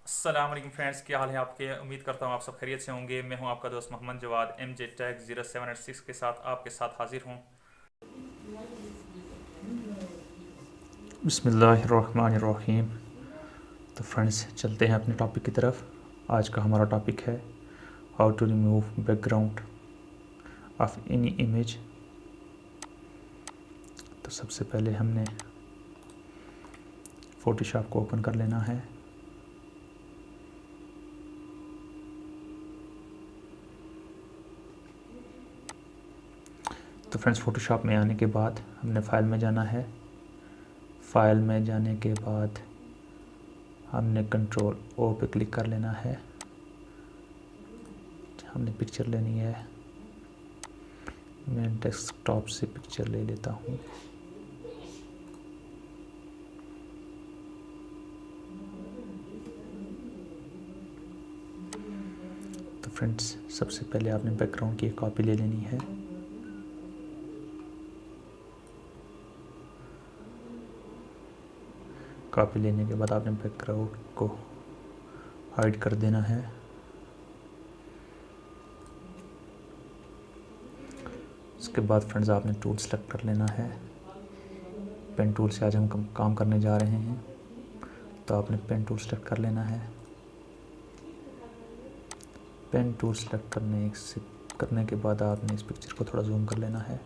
अस्सलाम वालेकुम फ्रेंड्स, क्या हाल है आपके। उम्मीद करता हूँ आप सब खैरियत से होंगे। मैं हूँ आपका दोस्त मोहम्मद जवाद MJ टैग 0786 के साथ आपके साथ हाजिर हूँ। बिस्मिल्लाहिर्रहमानिर्रहीम। तो फ्रेंड्स, चलते हैं अपने टॉपिक की तरफ। आज का हमारा टॉपिक है how to remove background of any image. तो सबसे पहले हमने फोटोशॉप को ओपन कर लेना है। तो फ्रेंड्स, फोटोशॉप में आने के बाद हमने फ़ाइल में जाना है। फ़ाइल में जाने के बाद हमने कंट्रोल O पे क्लिक कर लेना है। हमने पिक्चर लेनी है। मैं डेस्कटॉप से पिक्चर ले लेता हूँ। तो फ्रेंड्स, सबसे पहले आपने बैकग्राउंड की एक कॉपी ले लेनी है। कॉपी लेने के बाद आपने बैकग्राउंड को हाइड कर देना है। उसके बाद फ्रेंड्स, आपने टूल सेलेक्ट कर लेना है। पेन टूल से आज हम काम करने जा रहे हैं, तो आपने पेन टूल सेलेक्ट कर लेना है। पेन टूल सेलेक्ट करने के बाद आपने इस पिक्चर को थोड़ा जूम कर लेना है।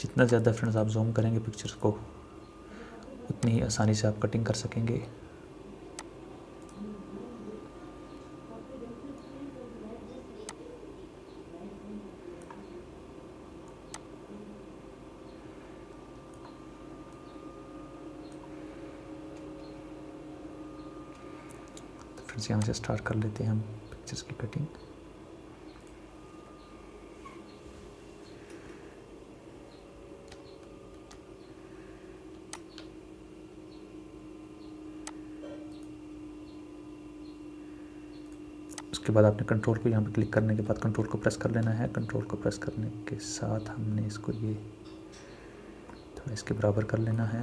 जितना ज़्यादा फ्रेंड्स आप जूम करेंगे पिक्चर्स को, उतनी ही आसानी से आप कटिंग कर सकेंगे। तो फ्रेंड्स, यहाँ से स्टार्ट कर लेते हैं हम पिक्चर्स की कटिंग। उसके बाद आपने कंट्रोल को यहाँ पे क्लिक करने के बाद कंट्रोल को प्रेस कर लेना है। कंट्रोल को प्रेस करने के साथ हमने इसको ये थोड़ा इसके बराबर कर लेना है।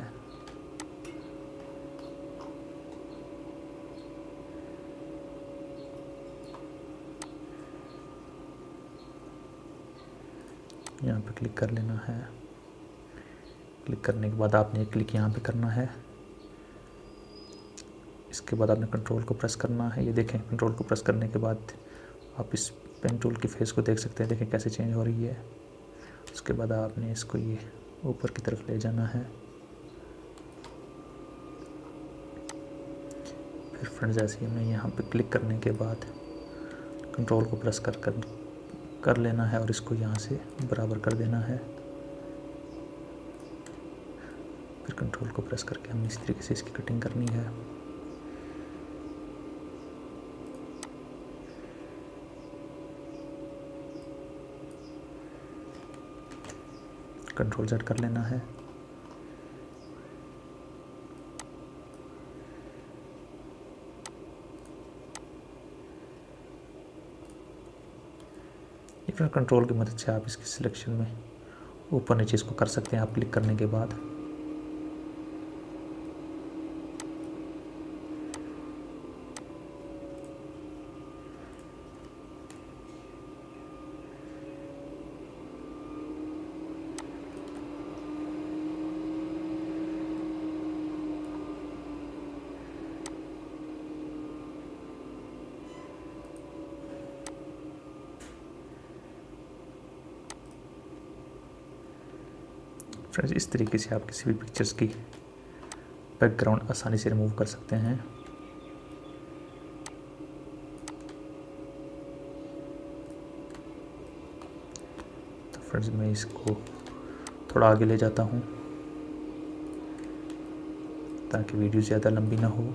यहाँ पे क्लिक कर लेना है। क्लिक करने के बाद आपने एक क्लिक यहाँ पे करना है। इसके बाद आपने कंट्रोल को प्रेस करना है। ये देखें, कंट्रोल को प्रेस करने के बाद आप इस पेन टूल की फेस को देख सकते हैं। देखें कैसे चेंज हो रही है। उसके बाद आपने इसको ये ऊपर की तरफ ले जाना है। फिर फ्रेंड्स, ऐसे ही हमें यहाँ पे क्लिक करने के बाद कंट्रोल को प्रेस कर लेना है और इसको यहाँ से बराबर कर देना है। फिर कंट्रोल को प्रेस करके हमने इस तरीके से इसकी कटिंग करनी है। कंट्रोल Z कर लेना है। फिर कंट्रोल की मदद से आप इसकी सिलेक्शन में ऊपर नीचे इसको कर सकते हैं आप क्लिक करने के बाद। फ्रेंड्स, इस तरीके से आप किसी भी पिक्चर्स की बैकग्राउंड आसानी से रिमूव कर सकते हैं। तो फ्रेंड्स, मैं इसको थोड़ा आगे ले जाता हूँ ताकि वीडियो ज़्यादा लंबी ना हो।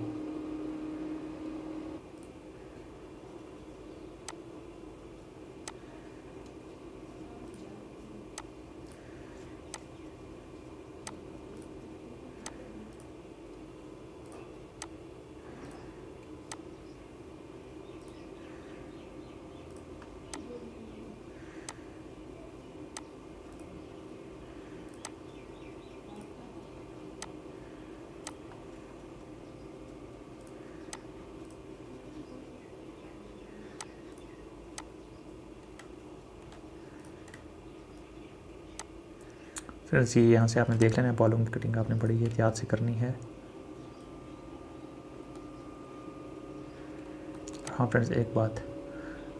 फ्रेंड्स ये यहाँ से आपने देख लेना है, बालों की कटिंग आपने बड़ी एहतियात से करनी है। हाँ फ्रेंड्स एक बात,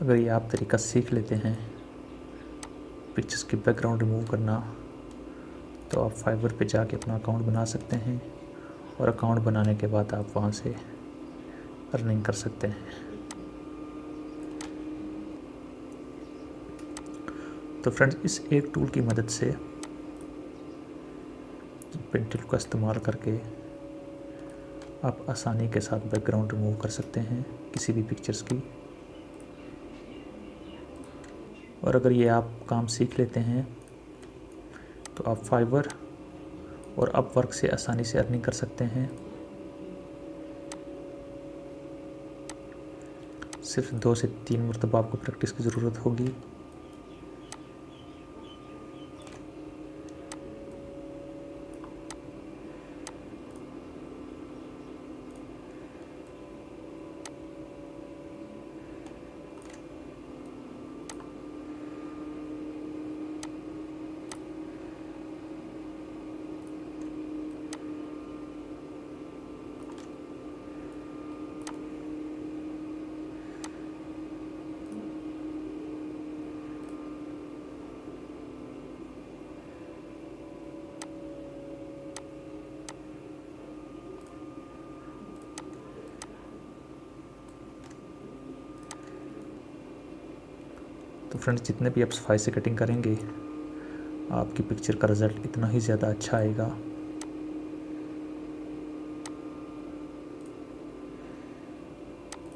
अगर ये आप तरीका सीख लेते हैं पिक्चर्स की बैकग्राउंड रिमूव करना, तो आप फाइवर पे जाके अपना अकाउंट बना सकते हैं और अकाउंट बनाने के बाद आप वहाँ से अर्निंग कर सकते हैं। तो फ्रेंड्स इस एक टूल की मदद से, पेन टूल का इस्तेमाल करके आप आसानी के साथ बैकग्राउंड रिमूव कर सकते हैं किसी भी पिक्चर्स की। और अगर ये आप काम सीख लेते हैं तो आप फाइवर और अपवर्क से आसानी से अर्निंग कर सकते हैं। सिर्फ 2 से 3 मरतबा आपको प्रैक्टिस की ज़रूरत होगी। तो फ्रेंड्स जितने भी आप सफाई से कटिंग करेंगे आपकी पिक्चर का रिज़ल्ट इतना ही ज़्यादा अच्छा आएगा।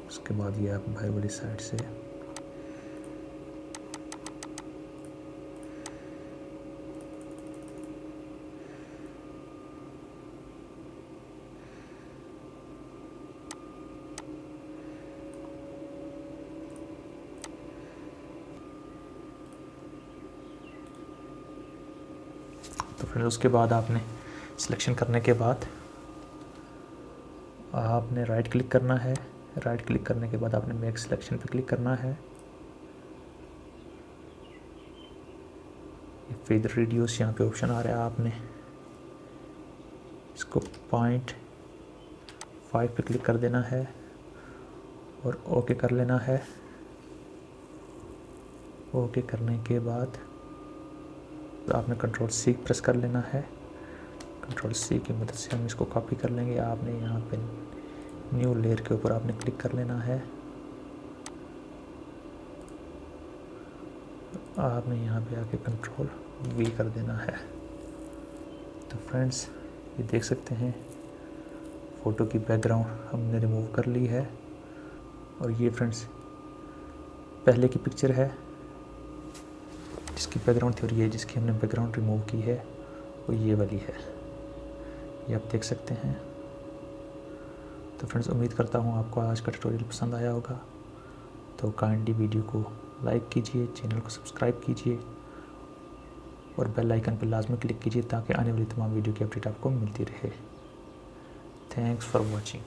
उसके बाद ये आप बाहर वाली साइड से तो फिर उसके बाद आपने सिलेक्शन करने के बाद आपने राइट क्लिक करना है। राइट क्लिक करने के बाद आपने मेक सिलेक्शन पे क्लिक करना है। फेदर रिड्यूस यहाँ पे ऑप्शन आ रहा है, आपने इसको 0.5 पे क्लिक कर देना है और ओके कर लेना है। ओके करने के बाद तो आपने कंट्रोल सी प्रेस कर लेना है। कंट्रोल सी की मदद से हम इसको कॉपी कर लेंगे। आपने यहाँ पे न्यू लेयर के ऊपर आपने क्लिक कर लेना है। आपने यहाँ पे आके कंट्रोल वी कर देना है। तो फ्रेंड्स ये देख सकते हैं फ़ोटो की बैकग्राउंड हमने रिमूव कर ली है। और ये फ्रेंड्स पहले की पिक्चर है जिसकी बैकग्राउंड थी, और ये जिसकी हमने बैकग्राउंड रिमूव की है वो ये वाली है, ये आप देख सकते हैं। तो फ्रेंड्स उम्मीद करता हूँ आपको आज का ट्यूटोरियल पसंद आया होगा। तो काइंडली वीडियो को लाइक कीजिए, चैनल को सब्सक्राइब कीजिए और बेल आइकन पर लाजमी क्लिक कीजिए ताकि आने वाली तमाम वीडियो की अपडेट आपको मिलती रहे। Thanks for watching.